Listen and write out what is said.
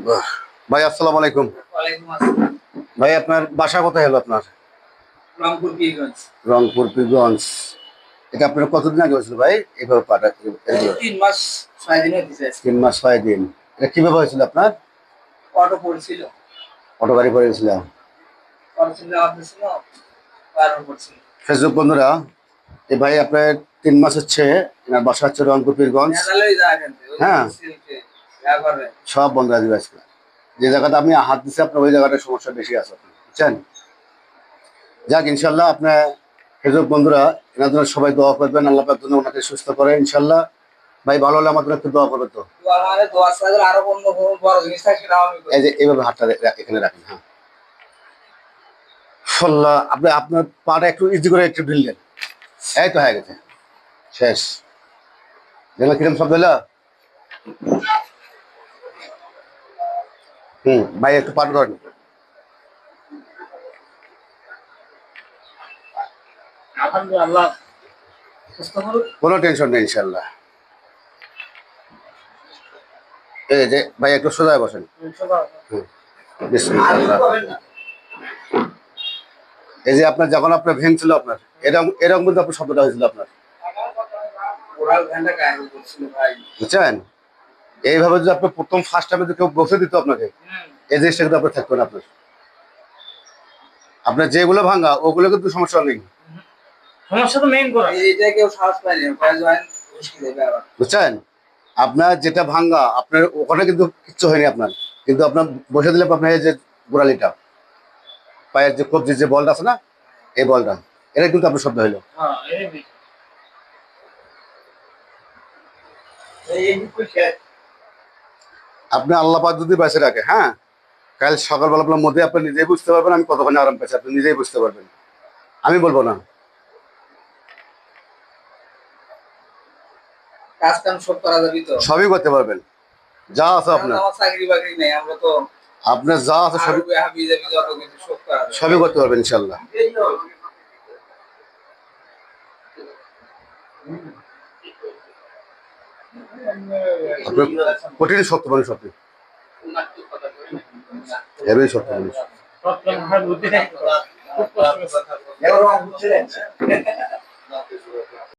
বাহ। ভাই আসসালামু আলাইকুম। ওয়ালাইকুম আসসালাম। ভাই আপনার বাসা কোথায় হলো আপনার? রংপুর পীরগঞ্জ। রংপুর পীরগঞ্জ। এটা আপনার কতদিন আগে হয়েছিল ভাই এইভাবে পাটা? এই ৩ মাস ৬ দিন হইতেছে আজকে। 3 মাস 6 দিন। এটা কিভাবে হয়েছিল আপনার? অটো পড়ছিল। অটো গাড়ি করে গেছিল? অটো ছিল আমাদের ছিল, কারণ পড়ছিল। ফেসবুক বন্ধুরা, এই ভাই আপনার 3 মাস হচ্ছে, এনার বাসা হচ্ছে রংপুর পীরগঞ্জ। নেদালেই যায় কিন্তু ওই হ্যাঁ, সিলকে ব্যবহারে। সব বন্ধ আছে আজকে। যে জায়গাটা আমি হাত দিচ্ছি আপনার ওই জায়গাটায় সমস্যা বেশি আছে আপনার, বুঝছেন? যাক ইনশাল্লাহ আপনার ফেসবুক বন্ধুরা, এনার জন্য সবাই দোয়া করবেন, আল্লাহ পাক যেন ওনাকে সুস্থ করে ইনশাল্লাহ। ভাই ভালো হলে আমার জন্য একটু দোয়া করবেন তো। দোয়া মানে দোয়া ছাড়া আরো অন্য কোনো বড় জিনিস থাকে সেটাও আমি করি। এই যে এইভাবে হাতটা এখানে রাখেন। হ্যাঁ, আল্লাহ, আপনি আপনার পাটা একটু ইজি করে একটু ঢিললেন, এই তো হয়ে গেছে, শেষ। দেখলে কিরম শব্দ হলো? ভাই একটু পাটা ধরেন। আলহামদুলিল্লাহ সুস্থ করুন। কোনো টেনশন নেই ইনশাল্লাহ। এই যে ভাই একটু সোজা হয়ে বসেন। হুম, বিসমিল্লাহ। এই যে আপনার যখন আপনার ভেঙছিল আপনার, এরকম এরকম কিন্তু আপনার শব্দটা হয়েছিল আপনার, ওরাল ঘন্টা গায়ে পড়ছিল ভাই। বুঝছেন? এইভাবে যদি আপনার প্রথম ফার্স্ট টাইমে যদি কেউ বসে দিত আপনাকে, এই জিনিসটা কিন্তু আপনার থাকতো না। আপনার আপনার যেগুলো ভাঙা ওগুলো কিন্তু সমস্যা নেই, সমস্যা তো মেইন করা এইটা কেউ সাহস পায়নি পরে জয়েন মুশকিল হবে আবার, বুঝছেন? আপনার যেটা ভাঙ্গা আপনার ওখানে কিন্তু কিচ্ছু হয়নি আপনার, কিন্তু আপনার বসে দিলে আপনার এই যে গোড়ালিটা পায়ের যে কবজি যে বলটা আছে না, এই বলটা, এটা কিন্তু আপনার শব্দ হইলো। হ্যাঁ এই আপনি আল্লাহ পাক যদি বেঁচে রাখে, হ্যাঁ, কাল সকালবেলা আপনার মধ্যে আপনি নিজেই বুঝতে পারবেন আমি কতখানি আরাম পেয়েছি, আপনি নিজেই বুঝতে পারবেন, আমি বলবো না। কাজ কাম সব করা যাবে তো, সবই করতে পারবেন, যা আছে আপনার, আমার চাকরি বাকরি নেই, আমরা তো আপনার যা আছে সবই হাবি যাবি যত কিছু সব করা যাবে। সবই করতে পারবেন ইনশাল্লাহ। আপনার কঠিন শক্ত মানুষ, আপনি হেভি শক্ত মানুষ।